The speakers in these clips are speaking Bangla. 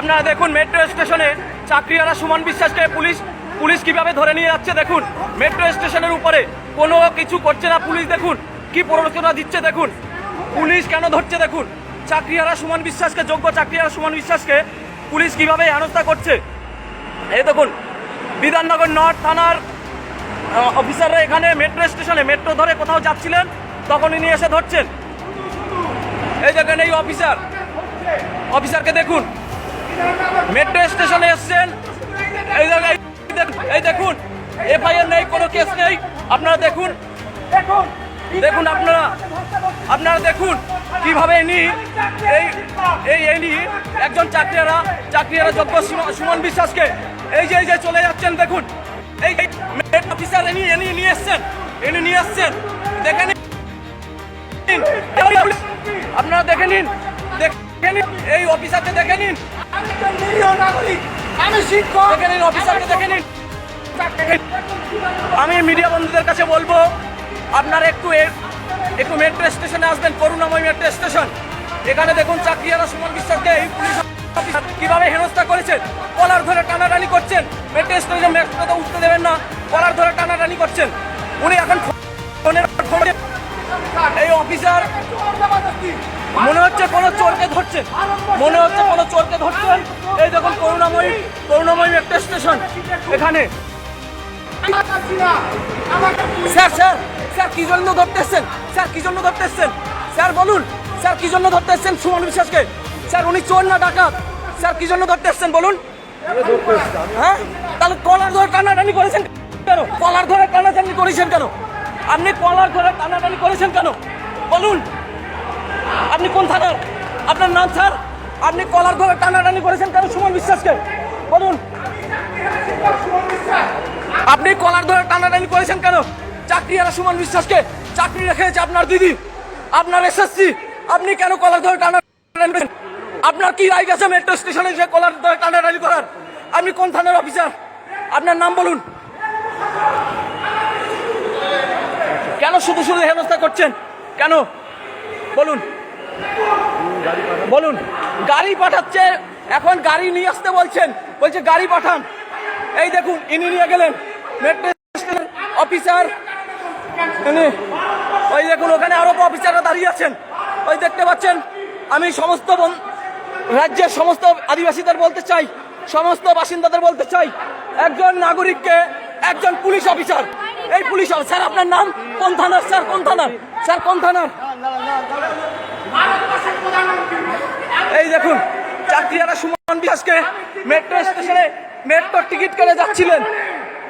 আপনারা দেখুন মেট্রো স্টেশনে চাকরিহারা সুমন বিশ্বাসকে পুলিশ কিভাবে ধরে নিয়ে যাচ্ছে। দেখুন মেট্রো স্টেশনের উপরে কোনো কিছু করছে না পুলিশ। দেখুন কি প্ররোচনা দিচ্ছে, দেখুন পুলিশ কেন ধরছে। দেখুন চাকরিহারা সুমন বিশ্বাসকে, যোগ্য চাকরিহারা সুমন বিশ্বাসকে পুলিশ কিভাবে হেনস্থা করছে। এই দেখুন বিধাননগর নর্থ থানার অফিসাররা এখানে মেট্রো স্টেশনে মেট্রো ধরে কোথাও যাচ্ছিলেন, তখন ইনি এসে ধরছেন। এই দেখেন এই অফিসারকে দেখুন মেট্রো স্টেশনে এসছেন। এই দেখুন এফআইআর নেই, কোনো কেস নেই। আপনারা দেখুন আপনারা দেখুন কিভাবে ইনি একজন চাকরিহারা যোগ্য সুমন বিশ্বাসকে এই যে চলে যাচ্ছেন। দেখুন এই অফিসার ইনি নিয়ে এসছেন দেখে নিন, আপনারা দেখে নিন এই অফিসারকে দেখে নিন, আমি শিক্ষক, দেখে নিন অফিসারকে দেখে নিন। আমি মিডিয়া বন্ধুদের কাছে বলবো আপনারা একটু মেট্রো স্টেশনে আসবেন, করুণাময় মেট্রো স্টেশন। এখানে দেখুন চাকরিহারা সুমন বিশ্বাসকে এই পুলিশ অফিসার কিভাবে হেনস্থা করেছেন। কলার ধরে টানাটানি করছেন, মেট্রো স্টেশনে মেট্রোতে উঠতে দেবেন না, কলার ধরে টানাটানি করছেন। উনি এখন এই অফিসার মনে হচ্ছে কোনো চোরকে ধরছেন, এই দেখুন করুণাময়ী মেট্রো স্টেশন। এখানে স্যার কি জন্য ধরতে এসছেন? স্যার বলুন, স্যার কি জন্য ধরতে এসছেন সুমন বিশ্বাসকে? স্যার উনি চোর না ডাকাত? স্যার কি জন্য ধরতে এসছেন বলুন? হ্যাঁ, তাহলে কলার ধরে টানাটানি করেছেন কেন? আপনি কলার ধরে টানাটানি করেছেন কেন বলুন? আপনি কোন থানার? আপনার নাম স্যার? আপনি কলার ধরে টানাটানি করেছেন কেন সুমন বিশ্বাসকে বলুন? আপনি কলার ধরে টানাটানি করেছেন কেন চাকরিহারা সুমন বিশ্বাসকে? চাকরি রেখেছে আপনার দিদি, আপনার এসএসসি, আপনি কেন কলার ধরে টানাটানি করেছেন? আপনার কি রাইট আছে মেট্রো স্টেশনে যে কলার ধরে টানাটানি করার? আপনি কোন থানার অফিসার? আপনার নাম বলুন। কেন শুধু হেনস্থা করছেন কেন বলুন? গাড়ি পাঠাচ্ছে, এখন গাড়ি নিয়ে আসতে বলছে গাড়ি পাঠান। এই দেখুন ইনি নিয়ে গেলেন মেট্রো স্টেশনের অফিসার। ওই দেখুন ওখানে আরো অফিসাররা দাঁড়িয়ে আছেন, ওই দেখতে পাচ্ছেন। আমি সমস্ত রাজ্যের সমস্ত আদিবাসীদের বলতে চাই, সমস্ত বাসিন্দাদের বলতে চাই, একজন নাগরিককে একজন পুলিশ অফিসার, এই পুলিশ স্যার আপনার নাম? কোন থানার স্যার? কোন থানার? এই দেখুন চাকরিহারা সুমন বিশ্বাসকে মেট্রো স্টেশনে মেট্রো টিকিট কেটে যাচ্ছিলেন,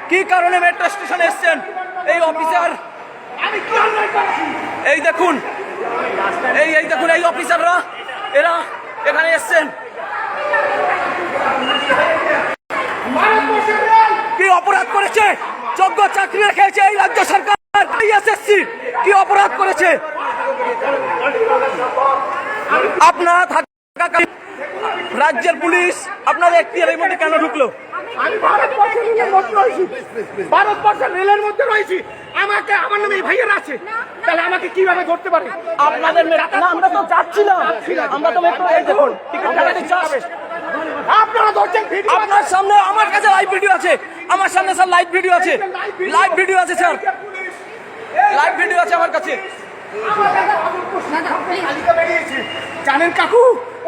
কি কারণে মেট্রো স্টেশনে এসছেন এই অফিসার? এই দেখুন এই অফিসাররা এরা এখানে এসছেন। কি অপরাধ করেছে? যোগ্য চাকরি রেখেছে এই রাজ্য সরকার, এসএসসি কি অপরাধ করেছে? আপনারা রাজ্যের পুলিশ আপনাদের এখতিয়ারের মধ্যে কেন ঢুকলো? আমি ভারতবর্ষের রেলের মধ্যে রয়েছি, আমার নামে ভাইয়ের আছে, তাহলে আমাকে কিভাবে ধরতে পারে? আপনাদের আমরা তো যাচ্ছিলাম, আমরা তো মেট্রো দেখুন আপনারা ধরছেন। আপনার সামনে আমার কাছে লাইভ ভিডিও আছে, আমার সামনে স্যার লাইভ ভিডিও আছে স্যার, লাইভ ভিডিও আছে আমার কাছে। জানেন কাকু,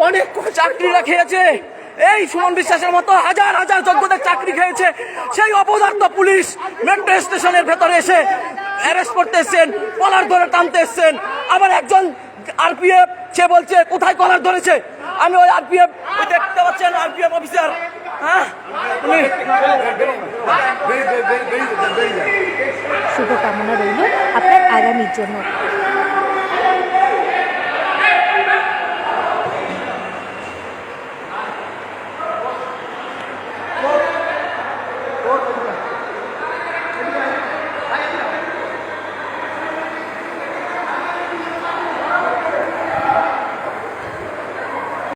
অনেক চাকরিরা খেয়েছে এই সুমন বিশ্বাসের মতো হাজার যোগ্যদের চাকরি খেয়েছে। সেই অপদার্থ পুলিশ মেট্রো স্টেশনের ভেতরে এসে অ্যারেস্ট করতে এসছেন, কলার ধরে টানতে এসছেন। আবার একজন আরপিএফ সে বলছে কোথায় কলার ধরেছে? আমি ওই আরপিএফ দেখতে পাচ্ছেন আরপিএফ অফিসার, হ্যাঁ শুভকামনা রইল আপনার আগামীর জন্য।